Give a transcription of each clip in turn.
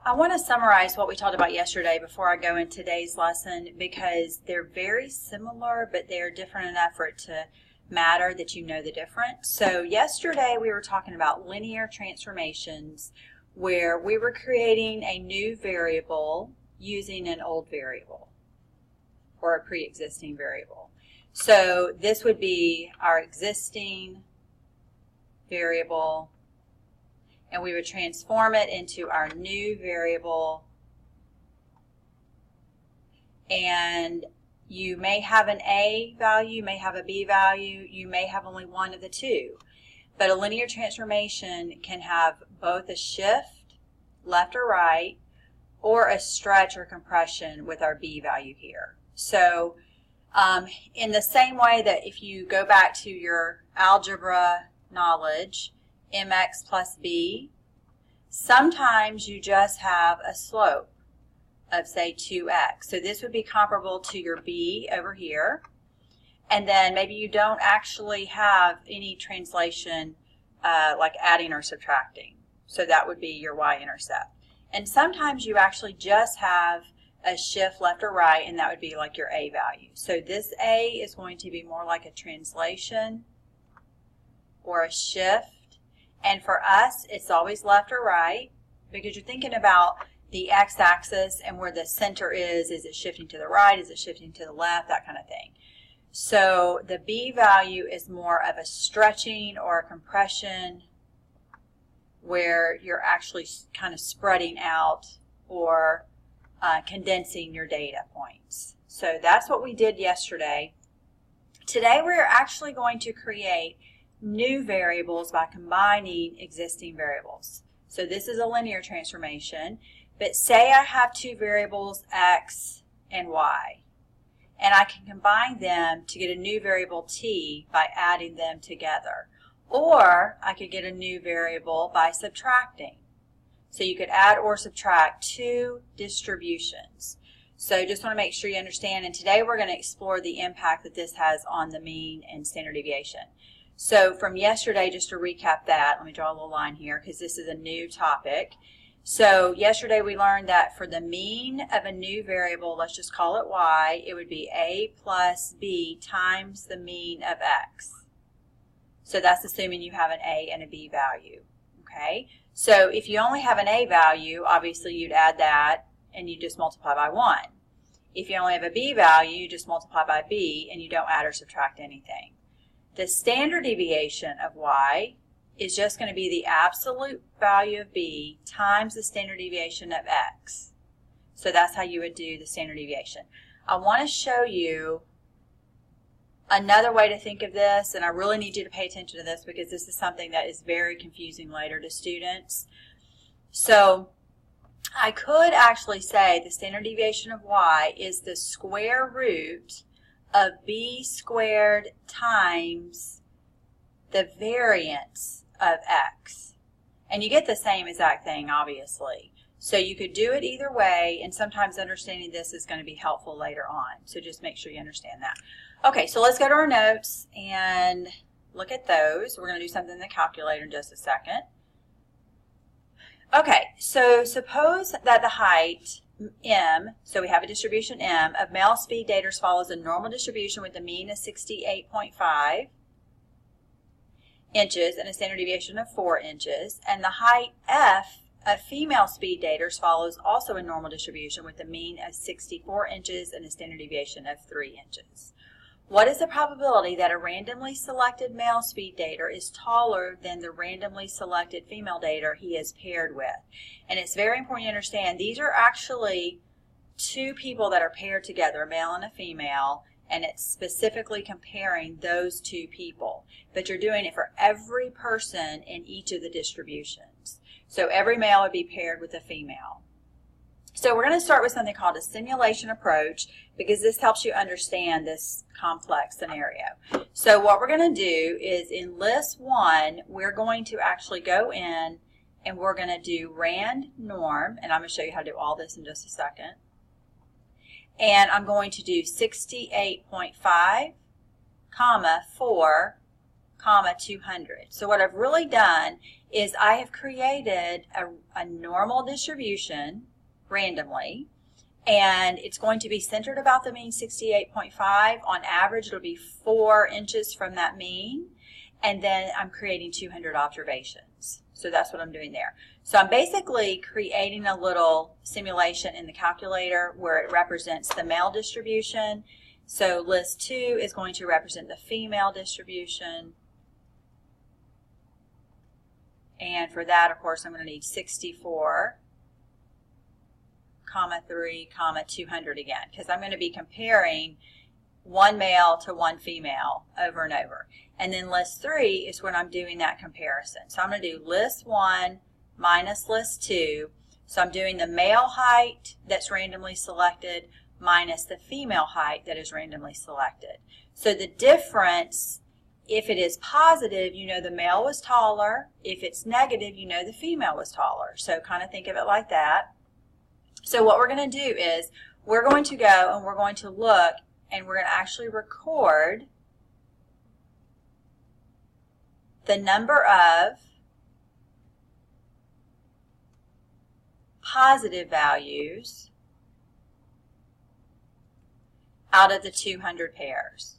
I want to summarize what we talked about yesterday before I go into today's lesson because they're very similar, but they're different enough for it to matter that you know the difference. So yesterday we were talking about linear transformations where we were creating a new variable using an old variable or a pre-existing variable. So this would be our existing variable, and we would transform it into our new variable, and you may have an A value, you may have a B value, you may have only one of the two. But a linear transformation can have both a shift, left or right, or a stretch or compression with our B value here. So in the same way that if you go back to your algebra knowledge, mx plus b, sometimes you just have a slope of, say, 2x. So this would be comparable to your b over here. And then maybe you don't actually have any translation like adding or subtracting. So that would be your y-intercept. And sometimes you actually just have a shift left or right, and that would be like your a value. So this a is going to be more like a translation or a shift. And for us, it's always left or right because you're thinking about the x-axis and where the center is. Is it shifting to the right? Is it shifting to the left? That kind of thing. So the b value is more of a stretching or a compression where you're actually kind of spreading out or condensing your data points. So that's what we did yesterday. Today we're actually going to create new variables by combining existing variables. So this is a linear transformation, but say I have two variables x and y, and I can combine them to get a new variable t by adding them together. Or I could get a new variable by subtracting. So you could add or subtract two distributions. So just want to make sure you understand, and today we're going to explore the impact that this has on the mean and standard deviation. So from yesterday, just to recap that, let me draw a little line here because this is a new topic. So yesterday we learned that for the mean of a new variable, let's just call it y, it would be a plus b times the mean of x. So that's assuming you have an a and a b value, okay? So if you only have an a value, obviously you'd add that and you just multiply by 1. If you only have a b value, you just multiply by b and you don't add or subtract anything. The standard deviation of y is just going to be the absolute value of b times the standard deviation of x. So that's how you would do the standard deviation. I want to show you another way to think of this, and I really need you to pay attention to this because this is something that is very confusing later to students. So I could actually say the standard deviation of y is the square root of b squared times the variance of x. And you get the same exact thing, obviously. So you could do it either way, and sometimes understanding this is going to be helpful later on. So just make sure you understand that. Okay, so let's go to our notes and look at those. We're going to do something in the calculator in just a second. Okay, so suppose that the height m, so we have a distribution m, of male speed daters follows a normal distribution with a mean of 68.5 inches and a standard deviation of 4 inches, and the height f of female speed daters follows also a normal distribution with a mean of 64 inches and a standard deviation of 3 inches. What is the probability that a randomly selected male speed dater is taller than the randomly selected female dater he is paired with? And it's very important you understand these are actually two people that are paired together, a male and a female, and it's specifically comparing those two people. But you're doing it for every person in each of the distributions. So every male would be paired with a female. So we're going to start with something called a simulation approach because this helps you understand this complex scenario. So what we're going to do is in list 1, we're going to actually go in and we're going to do rand norm, and I'm going to show you how to do all this in just a second. And I'm going to do 68.5, comma, 4, comma 200. So what I've really done is I have created a normal distribution randomly, and it's going to be centered about the mean 68.5. On average, it'll be 4 inches from that mean, and then I'm creating 200 observations. So that's what I'm doing there. So I'm basically creating a little simulation in the calculator where it represents the male distribution. So list 2 is going to represent the female distribution. And for that, of course, I'm going to need 64, comma 3, comma 200 again, because I'm going to be comparing one male to one female over and over. And then list 3 is when I'm doing that comparison. So I'm going to do list 1 minus list 2. So I'm doing the male height that's randomly selected minus the female height that is randomly selected. So the difference, if it is positive, you know the male was taller. If it's negative, you know the female was taller. So kind of think of it like that. So what we're going to do is we're going to go and we're going to look and we're going to actually record the number of positive values out of the 200 pairs.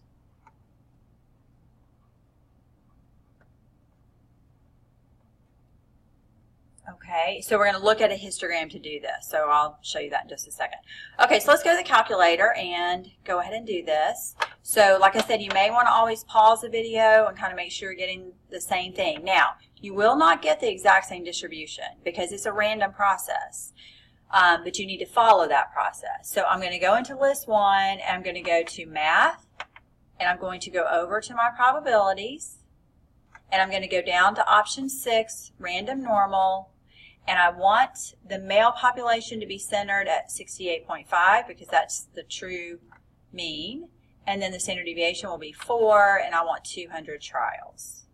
Okay, so we're going to look at a histogram to do this. So I'll show you that in just a second. Okay, so let's go to the calculator and go ahead and do this. So like I said, you may want to always pause the video and kind of make sure you're getting the same thing. Now, you will not get the exact same distribution because it's a random process, but you need to follow that process. So I'm going to go into list 1, and I'm going to go to math, and I'm going to go over to my probabilities, and I'm going to go down to option 6, random normal, and I want the male population to be centered at 68.5 because that's the true mean. And then the standard deviation will be 4, and I want 200 trials.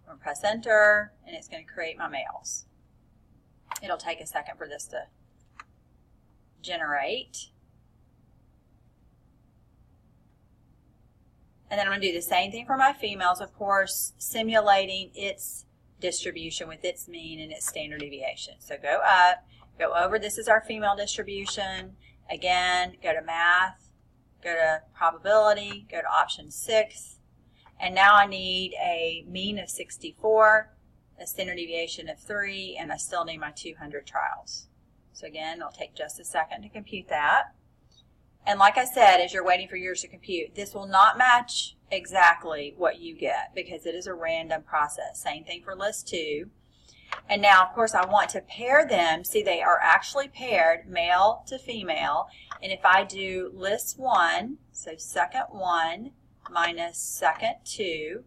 I'm going to press enter, and it's going to create my males. It'll take a second for this to generate. And then I'm going to do the same thing for my females, of course, simulating its distribution with its mean and its standard deviation. So go up, go over, this is our female distribution. Again, go to math, go to probability, go to option 6, and now I need a mean of 64, a standard deviation of 3, and I still need my 200 trials. So again, it'll take just a second to compute that. And like I said, as you're waiting for yours to compute, this will not match exactly what you get because it is a random process. Same thing for list 2. And now, of course, I want to pair them. See, they are actually paired male to female. And if I do list 1, so second 1 minus second 2,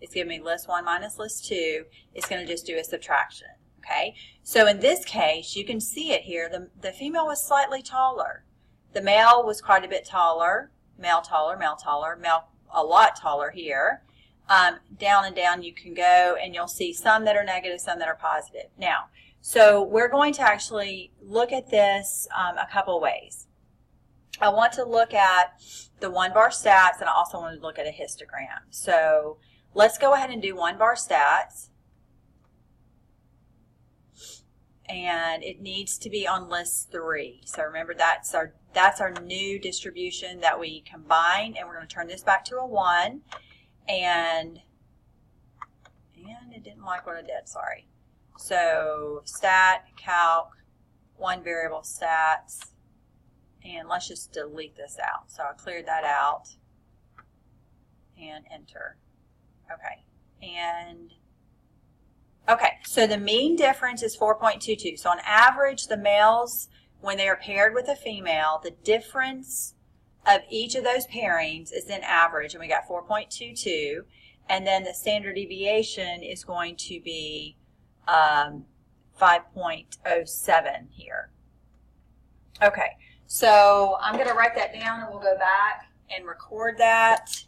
it's giving me list 1 minus list 2. It's going to just do a subtraction. Okay? So in this case, you can see it here. The female was slightly taller. The male was quite a bit taller, male taller, male taller, male a lot taller here. Down and down you can go, and you'll see some that are negative, some that are positive. Now, so we're going to actually look at this a couple ways. I want to look at the one-bar stats, and I also want to look at a histogram. So let's go ahead and do one-bar stats. And it needs to be on list 3. So remember, that's our new distribution that we combined, and we're going to turn this back to a 1. And it didn't like what I did, sorry. So stat, calc, one variable stats, and let's just delete this out. So I cleared that out and enter. Okay, and okay, so the mean difference is 4.22. So on average, the males, when they are paired with a female, the difference of each of those pairings is in average, and we got 4.22. And then the standard deviation is going to be 5.07 here. Okay, so I'm going to write that down, and we'll go back and record that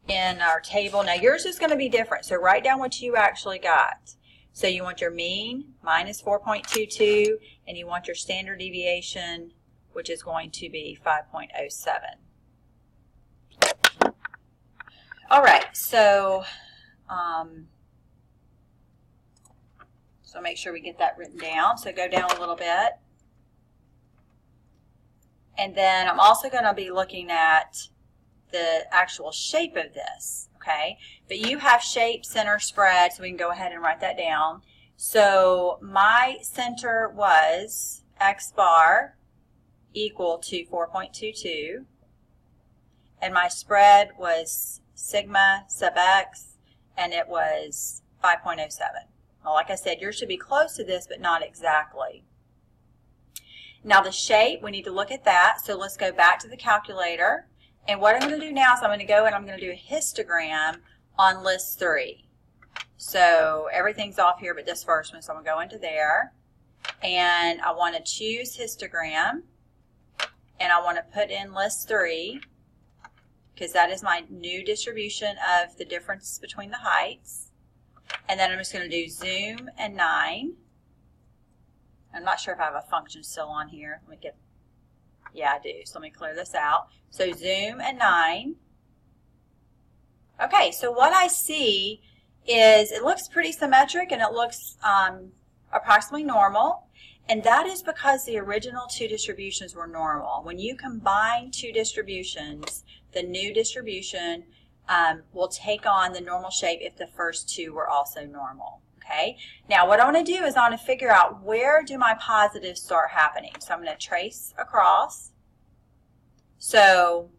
in our table. Now yours is going to be different, so write down what you actually got. So you want your mean, minus 4.22, and you want your standard deviation, which is going to be 5.07. All right, so So make sure we get that written down. So go down a little bit. And then I'm also going to be looking at the actual shape of this, okay? But you have shape, center, spread, so we can go ahead and write that down. So my center was x bar equal to 4.22, and my spread was sigma sub x, and it was 5.07. Well, like I said, yours should be close to this, but not exactly. Now the shape, we need to look at that. So let's go back to the calculator. And what I'm going to do now is I'm going to go and I'm going to do a histogram on list 3. So everything's off here but this first one. So I'm going to go into there. And I want to choose histogram. And I want to put in list 3, because that is my new distribution of the difference between the heights. And then I'm just going to do zoom and 9. I'm not sure if I have a function still on here. Let me get, yeah, I do. So let me clear this out. So zoom and 9. Okay, so what I see is it looks pretty symmetric and it looks approximately normal. And that is because the original 2 distributions were normal. When you combine 2 distributions, the new distribution will take on the normal shape if the first 2 were also normal. Okay. Now what I want to do is I want to figure out where do my positives start happening. So I'm going to trace across. So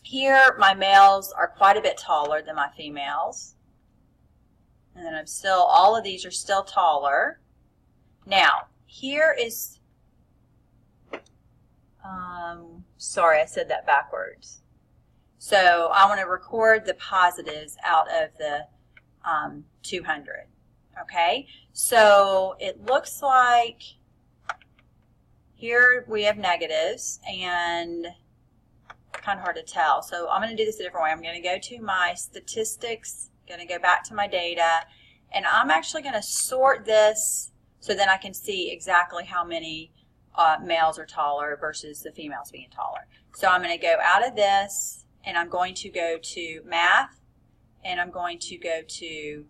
here my males are quite a bit taller than my females. And then I'm still, all of these are still taller. Now here is, sorry, I said that backwards. So I want to record the positives out of the 200. Okay, so it looks like here we have negatives and kind of hard to tell. So I'm going to do this a different way. I'm going to go to my statistics, going to go back to my data, and I'm actually going to sort this so then I can see exactly how many males are taller versus the females being taller. So I'm going to go out of this and I'm going to go to math and I'm going to go to,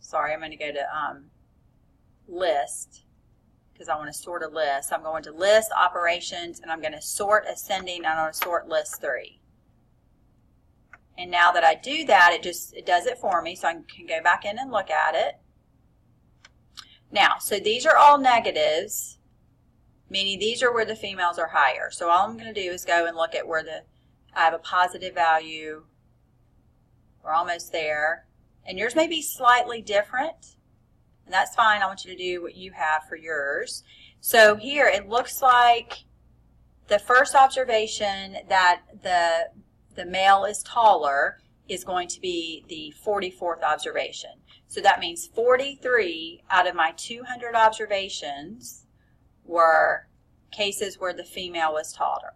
sorry, I'm going to go to list because I want to sort a list. I'm going to list operations and I'm going to sort ascending and I'm going to sort list 3. And now that I do that, it does it for me, so I can go back in and look at it. Now, so these are all negatives, meaning these are where the females are higher. So all I'm going to do is go and look at where I have a positive value. We're almost there. And yours may be slightly different, and that's fine. I want you to do what you have for yours. So here it looks like the first observation that the male is taller is going to be the 44th observation. So that means 43 out of my 200 observations were cases where the female was taller.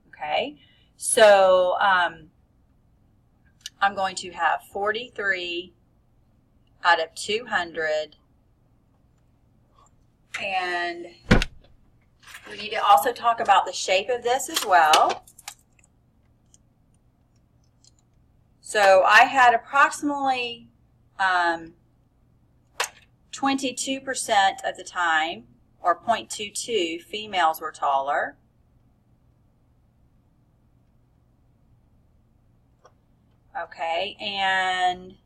Okay, so I'm going to have 43 out of 200, and we need to also talk about the shape of this as well. So I had approximately 22% of the time, or 0.22, females were taller. Okay, and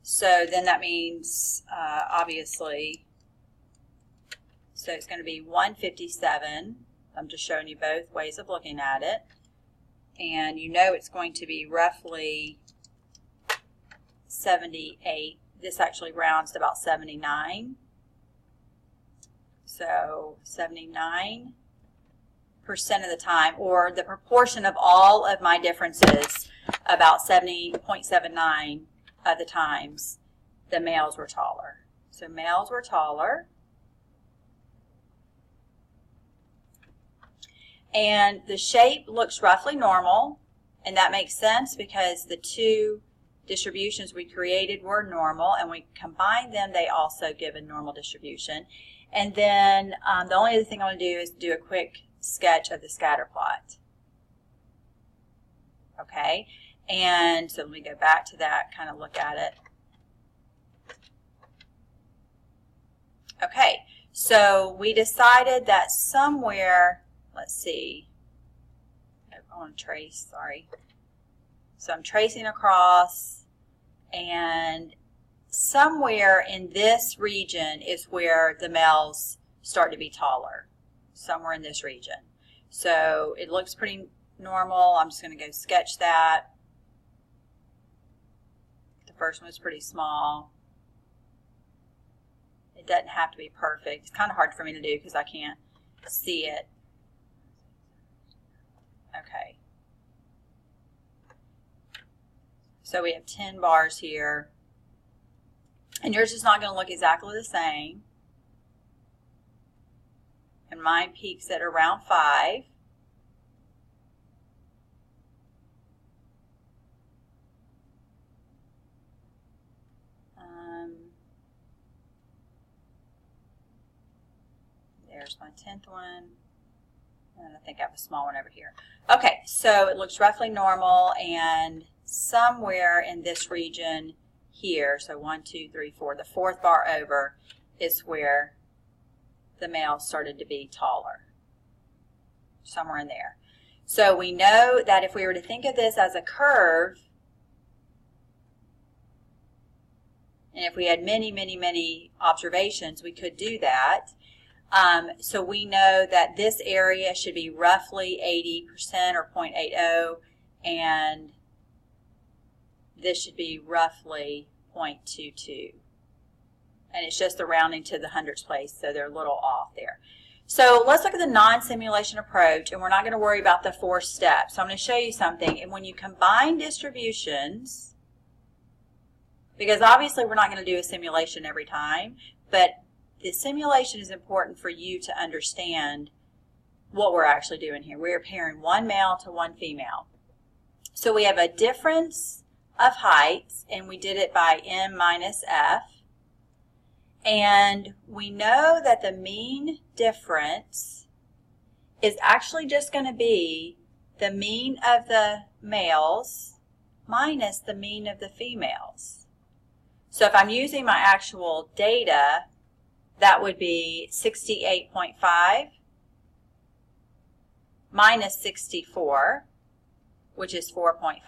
so then that means obviously, so it's going to be 157. I'm just showing you both ways of looking at it. And you know it's going to be roughly 78. This actually rounds to about 79. So 79% of the time, or the proportion of all of my differences, about 70.79 of the times, the males were taller. So males were taller. And the shape looks roughly normal, and that makes sense because the 2 distributions we created were normal, and we combined them, they also give a normal distribution. And then the only other thing I want to do is do a quick sketch of the scatter plot. Okay, And so let me go back to that, kind of look at it. Okay, so we decided that somewhere, let's see, I want to trace, sorry. So I'm tracing across, and somewhere in this region is where the males start to be taller, somewhere in this region. So it looks pretty normal. I'm just going to go sketch that. The first one was pretty small. It doesn't have to be perfect. It's kind of hard for me to do because I can't see it. Okay. So we have 10 bars here. And yours is not going to look exactly the same. And mine peaks at around 5. There's my 10th one. And I think I have a small one over here. Okay, so it looks roughly normal, and somewhere in this region here, so 1, 2, 3, 4, the 4th bar over is where the males started to be taller. Somewhere in there. So we know that if we were to think of this as a curve, and if we had many, many, many observations, we could do that. So we know that this area should be roughly 80% or 0.80, and this should be roughly 0.22. And it's just the rounding to the hundredths place, so they're a little off there. So let's look at the non-simulation approach, and we're not going to worry about the 4 steps. So I'm going to show you something. And when you combine distributions, because obviously we're not going to do a simulation every time, but the simulation is important for you to understand what we're actually doing here. We're pairing one male to one female. So we have a difference of heights, and we did it by m minus f. And we know that the mean difference is actually just going to be the mean of the males minus the mean of the females. So if I'm using my actual data, that would be 68.5 minus 64, which is 4.5.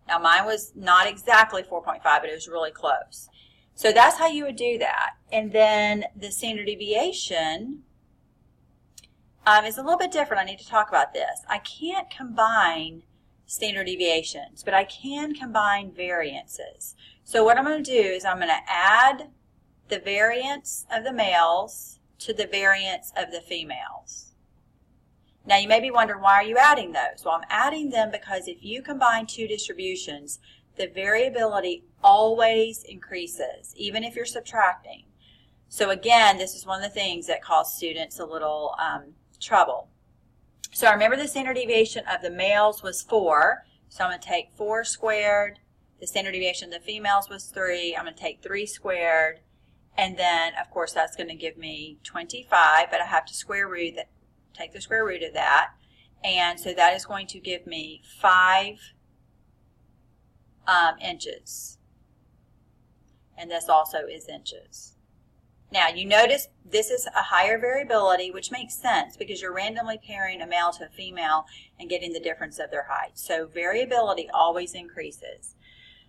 Now mine was not exactly 4.5, but it was really close. So that's how you would do that. And then the standard deviation is a little bit different. I need to talk about this. I can't combine standard deviations, but I can combine variances. So what I'm going to do is I'm going to add the variance of the males to the variance of the females. Now you may be wondering, why are you adding those? Well, I'm adding them because if you combine 2 distributions, the variability always increases, even if you're subtracting. So again, this is one of the things that cause students a little trouble. So I remember the standard deviation of the males was 4, so I'm going to take 4 squared. The standard deviation of the females was 3. I'm going to take 3 squared. And then, of course, that's going to give me 25, but I have to square root that, take the square root of that. And so that is going to give me 5 inches. And this also is inches. Now, you notice this is a higher variability, which makes sense because you're randomly pairing a male to a female and getting the difference of their height. So variability always increases.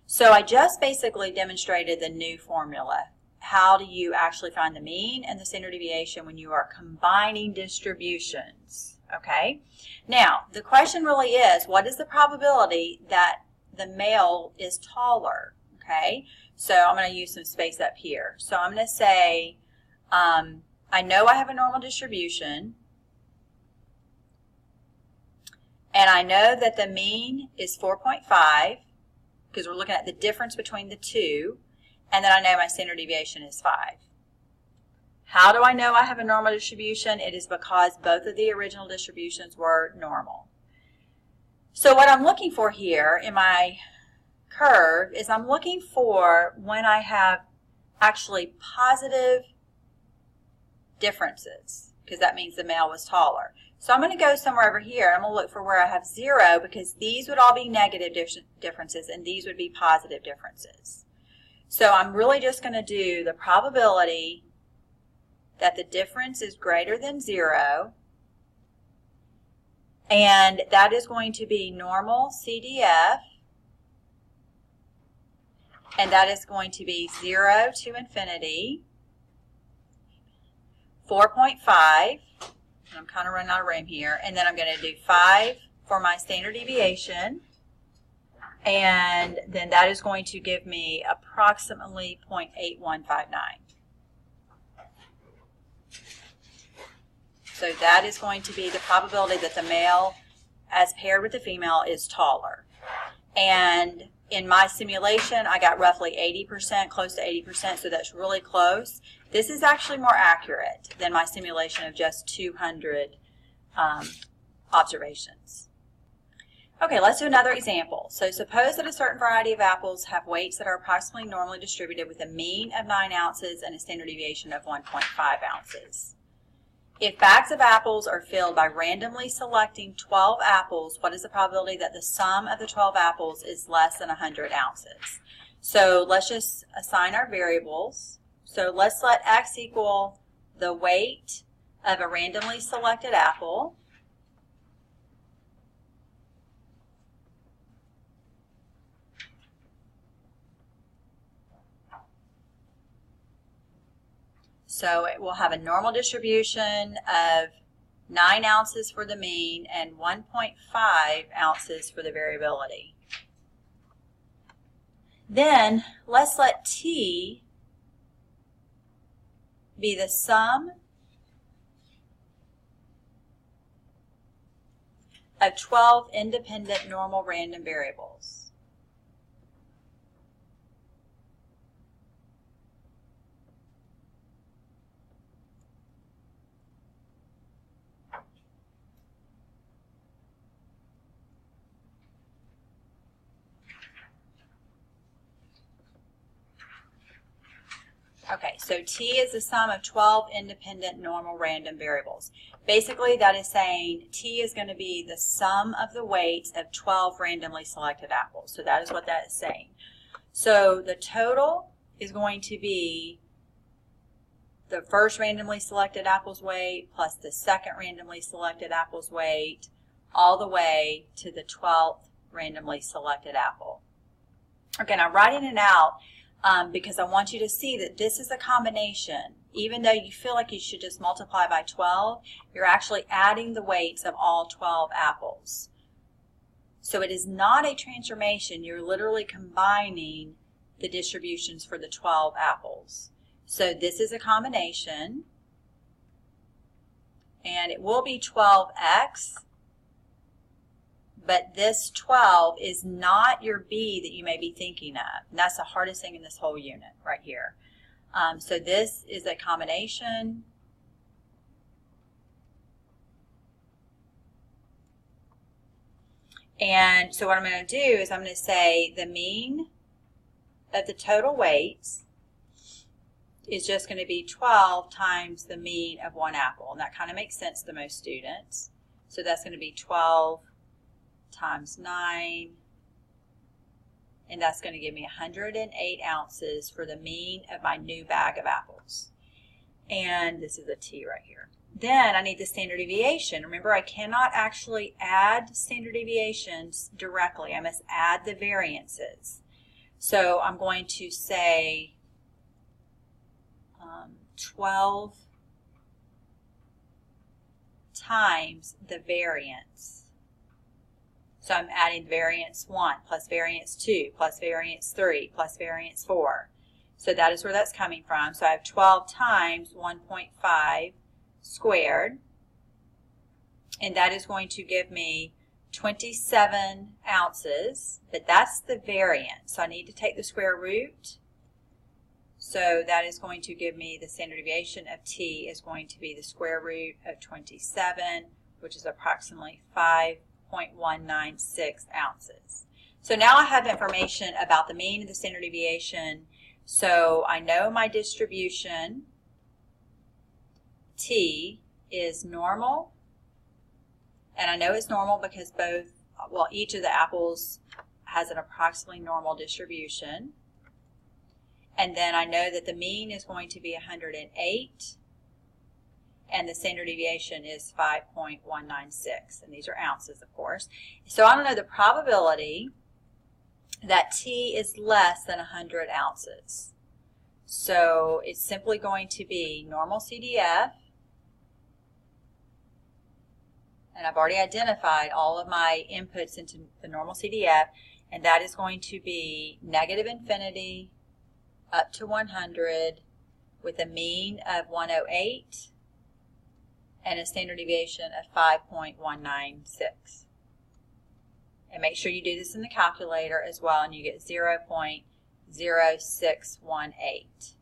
So I just basically demonstrated the new formula. How do you actually find the mean and the standard deviation when you are combining distributions? Okay. Now, the question really is, what is the probability that the male is taller? Okay. So I'm going to use some space up here. So I'm going to say, I know I have a normal distribution, and I know that the mean is 4.5 because we're looking at the difference between the two. And then I know my standard deviation is 5. How do I know I have a normal distribution? It is because both of the original distributions were normal. So what I'm looking for here in my curve is I'm looking for when I have actually positive differences, because that means the male was taller. So I'm going to go somewhere over here. I'm going to look for where I have 0 because these would all be negative differences and these would be positive differences. So I'm really just going to do the probability that the difference is greater than 0, and that is going to be normal CDF, and that is going to be 0 to infinity, 4.5, and I'm kind of running out of room here, and then I'm going to do 5 for my standard deviation, and then that is going to give me approximately 0.8159. So that is going to be the probability that the male as paired with the female is taller. And in my simulation, I got roughly 80%, close to 80%, so that's really close. This is actually more accurate than my simulation of just 200 observations. Okay, let's do another example. So suppose that a certain variety of apples have weights that are approximately normally distributed with a mean of 9 ounces and a standard deviation of 1.5 ounces. If bags of apples are filled by randomly selecting 12 apples, what is the probability that the sum of the 12 apples is less than 100 ounces? So let's just assign our variables. So let's let x equal the weight of a randomly selected apple. So it will have a normal distribution of 9 ounces for the mean and 1.5 ounces for the variability. Then let's let T be the sum of 12 independent normal random variables. Okay, so T is the sum of 12 independent normal random variables. Basically, that is saying T is going to be the sum of the weights of 12 randomly selected apples. So that is what that is saying. So the total is going to be the first randomly selected apple's weight plus the second randomly selected apple's weight all the way to the 12th randomly selected apple. Okay, now writing it out, because I want you to see that this is a combination. Even though you feel like you should just multiply by 12, you're actually adding the weights of all 12 apples. So it is not a transformation. You're literally combining the distributions for the 12 apples. So this is a combination, and it will be 12x. But this 12 is not your B that you may be thinking of. And that's the hardest thing in this whole unit right here. So this is a combination. And so what I'm going to do is I'm going to say the mean of the total weights is just going to be 12 times the mean of one apple. And that kind of makes sense to most students. So that's going to be 12 times 9, and that's going to give me 108 ounces for the mean of my new bag of apples. And this is a T right here. Then I need the standard deviation. Remember, I cannot actually add standard deviations directly. I must add the variances. So I'm going to say 12 times the variance. So I'm adding variance 1 plus variance 2 plus variance 3 plus variance 4. So that is where that's coming from. So I have 12 times 1.5 squared, and that is going to give me 27 ounces, but that's the variance. So I need to take the square root. So that is going to give me the standard deviation of T is going to be the square root of 27, which is approximately 5.196 ounces. So now I have information about the mean and the standard deviation. So I know my distribution T is normal And I know it's normal because each of the apples has an approximately normal distribution. And then I know that the mean is going to be 108, and the standard deviation is 5.196, and these are ounces, of course. So I don't know the probability that T is less than 100 ounces. So it's simply going to be normal CDF, and I've already identified all of my inputs into the normal CDF, and that is going to be negative infinity up to 100 with a mean of 108 and a standard deviation of 5.196. And make sure you do this in the calculator as well, and you get 0.0618.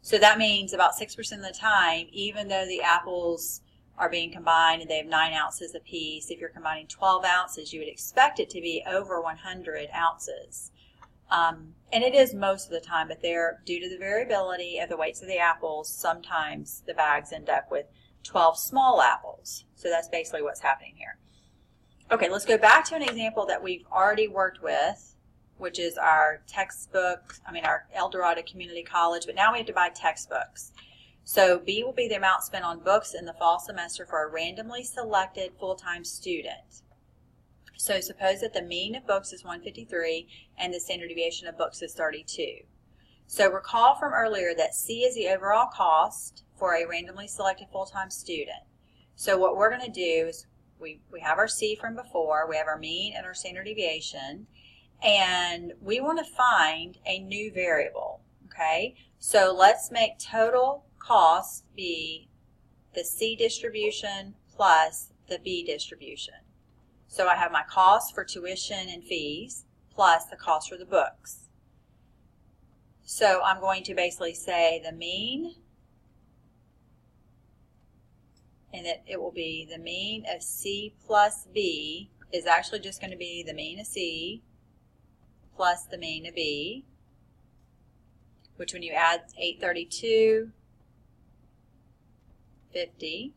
So that means about 6% of the time, even though the apples are being combined and they have 9 ounces apiece, if you're combining 12 ounces, you would expect it to be over 100 ounces. And it is most of the time, but due to the variability of the weights of the apples, sometimes the bags end up with 12 small apples. So that's basically what's happening here. Okay, let's go back to an example that we've already worked with, which is our our El Dorado Community College, but now we have to buy textbooks. So B will be the amount spent on books in the fall semester for a randomly selected full-time student. So suppose that the mean of books is 153 and the standard deviation of books is 32. So recall from earlier that C is the overall cost for a randomly selected full-time student. So what we're going to do is we have our C from before, we have our mean and our standard deviation, and we want to find a new variable, okay? So let's make total cost be the C distribution plus the B distribution. So I have my cost for tuition and fees plus the cost for the books. So I'm going to basically say the mean, and it will be the mean of C plus B is actually just going to be the mean of C plus the mean of B, which when you add 832, 50,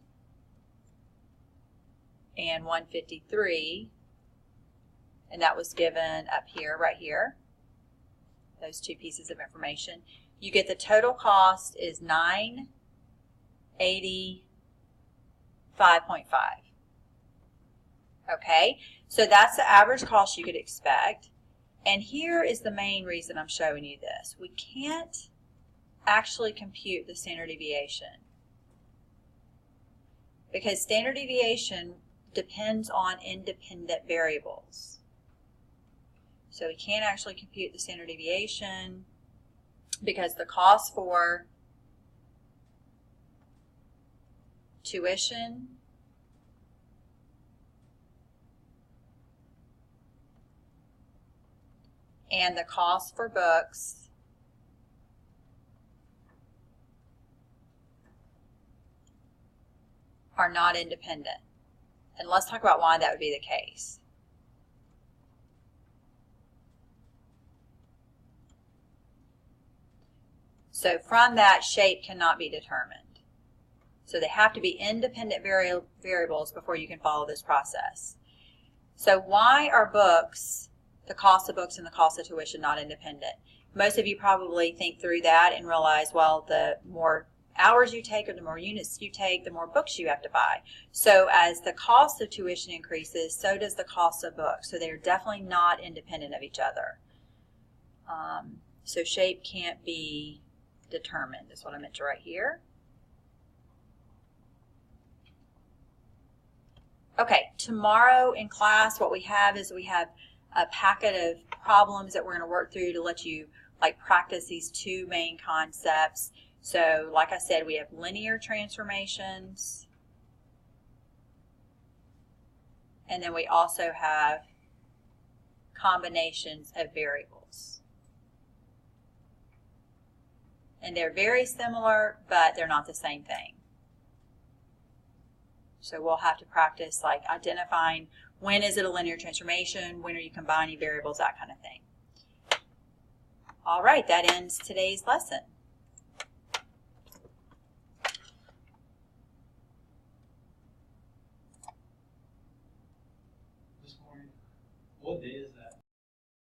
and 153, and that was given up here, right here, those two pieces of information, you get the total cost is 985.5. Okay, so that's the average cost you could expect. And here is the main reason I'm showing you this. We can't actually compute the standard deviation because standard deviation depends on independent variables. So we can't actually compute the standard deviation because the cost for tuition and the cost for books are not independent. And let's talk about why that would be the case. So from that, shape cannot be determined. So they have to be independent variables before you can follow this process. So why are books, the cost of books and the cost of tuition, not independent? Most of you probably think through that and realize, well, the more hours you take or the more units you take, the more books you have to buy. So as the cost of tuition increases, so does the cost of books. So they're definitely not independent of each other. So shape can't be determined is what I meant to write here. Okay, tomorrow in class what we have is we have a packet of problems that we're going to work through to let you practice these two main concepts. So like I said, we have linear transformations, and then we also have combinations of variables. And they're very similar, but they're not the same thing. So we'll have to practice identifying when is it a linear transformation, when are you combining variables, that kind of thing. All right, that ends today's lesson.